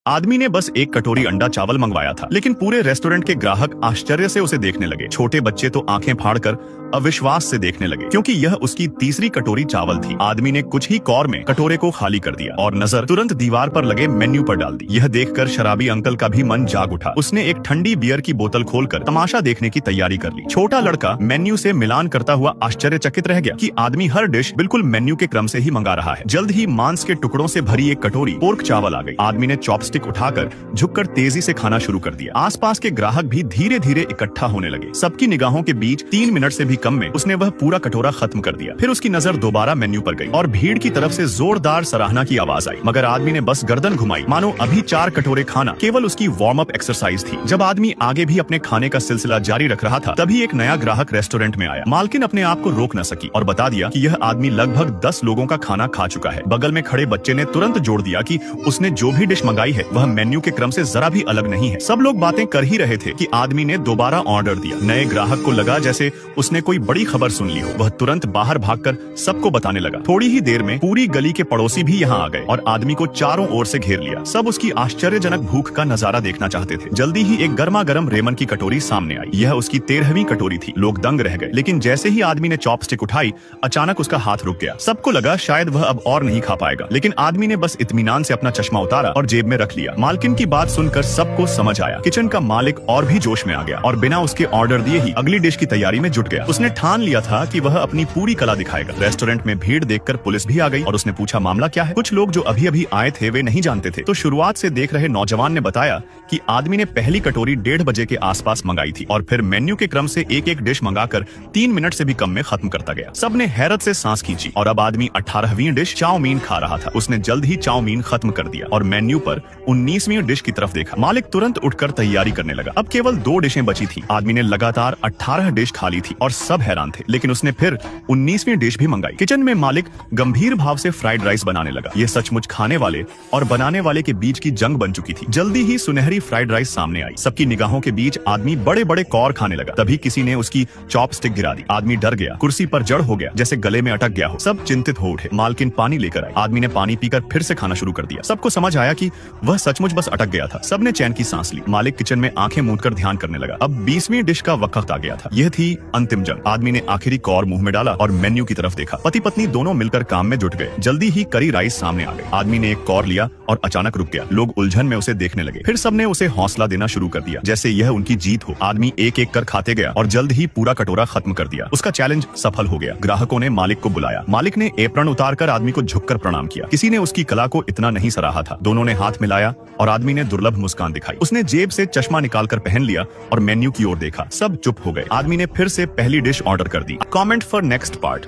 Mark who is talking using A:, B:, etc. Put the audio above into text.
A: आदमी ने बस एक कटोरी अंडा चावल मंगवाया था, लेकिन पूरे रेस्टोरेंट के ग्राहक आश्चर्य से उसे देखने लगे। छोटे बच्चे तो आंखें फाड़कर अविश्वास से देखने लगे, क्योंकि यह उसकी तीसरी कटोरी चावल थी। आदमी ने कुछ ही कौर में कटोरे को खाली कर दिया और नजर तुरंत दीवार पर लगे मेन्यू पर डाल दी। यह देखकर शराबी अंकल का भी मन जाग उठा। उसने एक ठंडी बियर की बोतल खोलकर तमाशा देखने की तैयारी कर ली। छोटा लड़का मेन्यू से मिलान करता हुआ आश्चर्यचकित रह गया कि आदमी हर डिश बिल्कुल मेन्यू के क्रम से ही मंगा रहा है। जल्द ही मांस के टुकड़ों से भरी एक कटोरी पोर्क चावल आ गई। आदमी ने चॉपस्टिक उठाकर झुककर तेजी से खाना शुरू कर दिया। आसपास के ग्राहक भी धीरे धीरे इकट्ठा होने लगे। सबकी निगाहों के बीच 3 मिनट से भी कम में उसने वह पूरा कटोरा खत्म कर दिया। फिर उसकी नजर दोबारा मेन्यू पर गई और भीड़ की तरफ से जोरदार सराहना की आवाज आई, मगर आदमी ने बस गर्दन घुमाई, मानो अभी 4 कटोरे खाना केवल उसकी वार्म अप एक्सरसाइज थी। जब आदमी आगे भी अपने खाने का सिलसिला जारी रख रहा था, तभी एक नया ग्राहक रेस्टोरेंट में आया। मालकिन अपने आप को रोक न सकी और बता दिया कि यह आदमी लगभग 10 लोगों का खाना खा चुका है। बगल में खड़े बच्चे ने तुरंत जोड़ दिया कि उसने जो भी डिश मंगाई है वह मेन्यू के क्रम से जरा भी अलग नहीं है। सब लोग बातें कर ही रहे थे कि आदमी ने दोबारा ऑर्डर दिया। नए ग्राहक को लगा जैसे उसने कोई बड़ी खबर सुन ली हो। वह तुरंत बाहर भागकर सबको बताने लगा। थोड़ी ही देर में पूरी गली के पड़ोसी भी यहाँ आ गए और आदमी को चारों ओर से घेर लिया। सब उसकी आश्चर्यजनक भूख का नजारा देखना चाहते थे। जल्दी ही एक गर्मा गर्म रेमन की कटोरी सामने आई। यह उसकी 13वीं कटोरी थी। लोग दंग रह गए, लेकिन जैसे ही आदमी ने चॉपस्टिक उठाई, अचानक उसका हाथ रुक गया। सबको लगा शायद वह अब और नहीं खा पाएगा, लेकिन आदमी ने बस इत्मीनान से अपना चश्मा उतारा और जेब में रख लिया। मालकिन की बात सुनकर सबको समझ आया। किचन का मालिक और भी जोश में आ गया और बिना उसके ऑर्डर दिए ही अगली डिश की तैयारी में जुट गया। उसने ठान लिया था कि वह अपनी पूरी कला दिखाएगा। रेस्टोरेंट में भीड़ देखकर पुलिस भी आ गई और उसने पूछा, मामला क्या है? कुछ लोग जो अभी अभी आए थे वे नहीं जानते थे, तो शुरुआत से देख रहे नौजवान ने बताया कि आदमी ने पहली कटोरी 1:30 बजे के आसपास मंगाई थी और फिर मेन्यू के क्रम से एक एक डिश मंगाकर 3 मिनट से भी कम में खत्म करता गया। सबने हैरत से सांस खींची और अब आदमी 18वीं डिश चाउमीन खा रहा था। उसने जल्द ही चाउमीन खत्म कर दिया और मेन्यू पर 19वीं डिश की तरफ देखा। मालिक तुरंत उठकर तैयारी करने लगा। अब केवल 2 डिशें बची थी। आदमी ने लगातार 18 डिश खा ली थी और सब हैरान थे, लेकिन उसने फिर 19वीं डिश भी मंगाई। किचन में मालिक गंभीर भाव से फ्राइड राइस बनाने लगा। यह सचमुच खाने वाले और बनाने वाले के बीच की जंग बन चुकी थी। जल्दी ही सुनहरी फ्राइड राइस सामने आई। सबकी निगाहों के बीच आदमी बड़े बड़े कौर खाने लगा। तभी किसी ने उसकी चॉपस्टिक गिरा दी। आदमी डर गया, कुर्सी पर जड़ हो गया, जैसे गले में अटक गया हो। सब चिंतित हो उठे। मालकिन पानी लेकर आई। आदमी ने पानी पीकर फिर से खाना शुरू कर दिया। सबको समझ आया कि वह सचमुच बस अटक गया था। सबने चैन की सांस ली। मालिक किचन में आंखें मूंदकर ध्यान करने लगा। अब 20वीं डिश का वक्त आ गया था। यह थी अंतिम जंग। आदमी ने आखिरी कौर मुंह में डाला और मेन्यू की तरफ देखा। पति पत्नी दोनों मिलकर काम में जुट गए। जल्दी ही करी राइस सामने आ गई। आदमी ने एक कौर लिया और अचानक रुक गया। लोग उलझन में उसे देखने लगे। फिर सबने उसे हौसला देना शुरू कर दिया, जैसे यह उनकी जीत हो। आदमी एक एक कर खाते गया और जल्द ही पूरा कटोरा खत्म कर दिया। उसका चैलेंज सफल हो गया। ग्राहकों ने मालिक को बुलाया। मालिक ने एप्रन उतारकर आदमी को झुककर प्रणाम किया। किसी ने उसकी कला को इतना नहीं सराहा था। दोनों ने हाथ मिलाया और आदमी ने दुर्लभ मुस्कान दिखाई। उसने जेब से चश्मा निकालकर पहन लिया और मेन्यू की ओर देखा। सब चुप हो गए। आदमी ने फिर से पहली डिश ऑर्डर कर दी। Comment for next part.